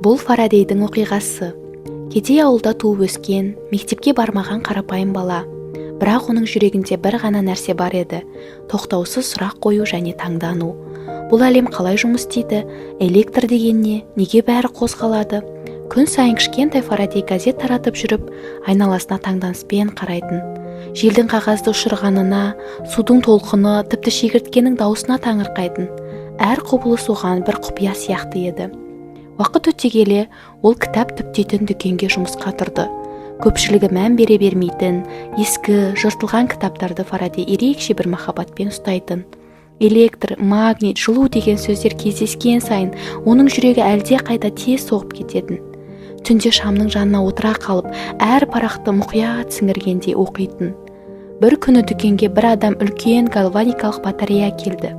Бұл Фарадейдің оқиғасы. Кедей ауылда туып өскен, мектепке бармаған қарапайым бала. Бірақ оның жүрегінде бір ғана нәрсе бар еді: тоқтаусыз сұрақ қою және таңдану. Бұл әлем қалай жұмыс істейді? Электр деген не? Неге бәрі қозғалады? Күн сайын кішкентай Фарадей газет таратып жүріп, айналасына таңданыспен қарайтын. Желдің қағазды ұшырғанына, судың толқыны, тіпті шегірткенің дауысына таңырқайтын. Әр құбылыс оған бір құпия сияқты еді. Уақыт өте келе, ол кітап түптейтін дүкенге жұмысқа тұрды. Көпшілігі мән бере бермейтін, ескі, жыртылған кітаптарды Фарадей ерекше бір махаббатпен ұстайтын. Электр, магнит, жылу деген сөздер кездескен сайын оның жүрегі әлде қайда тез соғып кететін. Түнде шамның жанына отыра қалып, әр парақты мұқият сіңіргендей оқитын. Бір күні дүкенге бір адам үлкен гальваникалық батарея келді.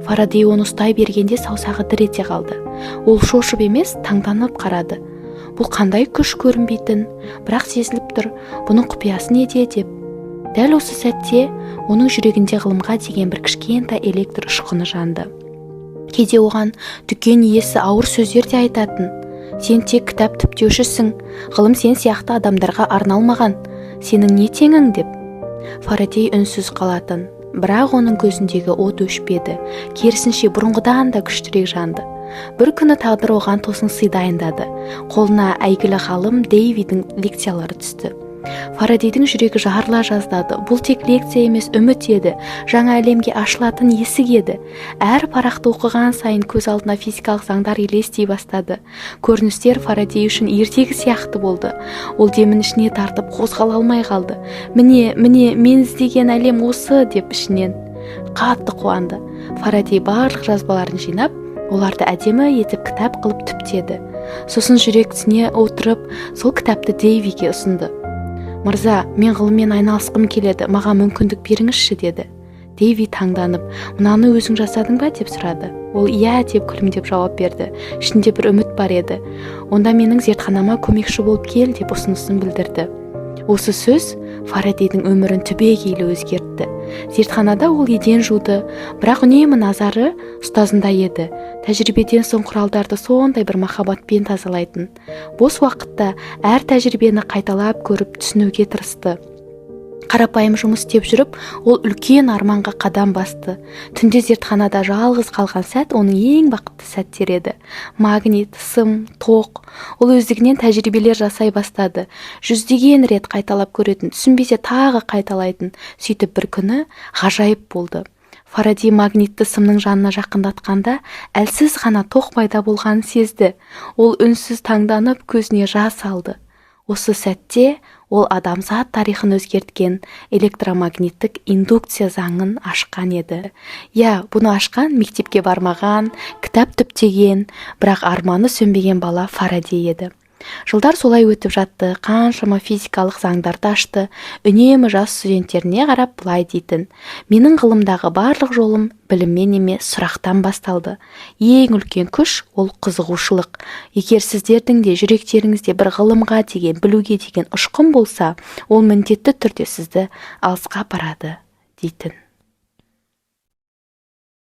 Фарадей оны ұстай бергенде саусағы дір ете қалды. Ол шошып емес, таңданып қарады. Бұл қандай күш көрінбейтін, бірақ сезіліп тұр, бұның құпиясы неде деп. Дәл осы сәтте оның жүрегінде ғылымға деген бір кішкентай электр ұшқыны жанды. Кейде оған дүкен иесі ауыр сөздер де айтатын: сен тек кітап түптеушісің, ғылым сен сияқты адамдарға арналмаған, сенің не теңің деп. Фарадей үнсіз қалатын, бірақ оның көзіндегі от өшпеді, керісінше бұрынғыдан да күштірек жанды. Бір күні тағдыр оған тосын сый дайындады. Қолына әйгілі ғалым Дэвидің лекциялары түсті. Фарадейдің жүрегі жарыла жаздады. Бұл тек лекция емес, үміт еді, жаңа әлемге ашылатын есік еді. Әр парақты оқыған сайын көз алдына физикалық заңдар елестей бастады. Көріністер Фарадей үшін ертегі сияқты болды. Ол демін ішіне тартып қозғала алмай қалды. Міне, мен іздеген әлем осы деп ішінен қатты қуанды. Фарадей барлық жазбаларын жинап, оларды әдемі етіп кітап қылып түптеді. Сосын жүрексіне отырып, сол кітапты Дэвиге ұсынды. «Мырза, мен ғылыммен айналысқым келеді, маған мүмкіндік беріңізші» деді. Дэви таңданып, «Мынаны өзің жасадың ба?» деп сұрады. Ол «Иә» деп күлімдеп жауап берді. Ішінде бір үміт бар еді. «Онда менің зертханама көмекші болып кел» деп ұсынысын білдірді. Осы сөз Фарадейдің өмірін түбегейлі өзгертті. Зертханада ол еден жуды, бірақ үнемі назары ұстазында еді. Тәжірибеден соң құралдарды сондай бір махаббатпен тазалайтын. Бос уақытта әр тәжірибені қайталап көріп түсінуге тырысты. Қарапайым жұмыс істеп жүріп, ол үлкен арманға қадам басты. Түнде зертханада жалғыз қалған сәт оның ең бақытты сәттер еді. Магнит, сым, тоқ. Ол өздігінен тәжірибелер жасай бастады. Жүздеген рет қайталап көретін, түсінбесе тағы қайталайтын. Сөйтіп бір күні ғажайып болды. Фарадей магнитті сымның жанына жақындатқанда, әлсіз ғана тоқ пайда болғанын сезді. Ол үнсіз таңданып, көзіне жас алды. Осы сәтте ол адамзат тарихын өзгерткен электромагниттік индукция заңын ашқан еді. Бұны ашқан мектепке бармаған, кітап түптеген, бірақ арманы сөнбеген бала Фарадей еді. Жылдар солай өтіп жатты, қаншама физикалық заңдарды ашты. Үнемі жас студенттеріне қарап былай дейтін: менің ғылымдағы барлық жолым біліммен емес, сұрақтан басталды. Ең үлкен күш ол қызығушылық. Егер сіздердің де жүректеріңізде бір ғылымға деген, білуге деген ұшқын болса, ол міндетті түрде сізді алысқа апарады дейтін.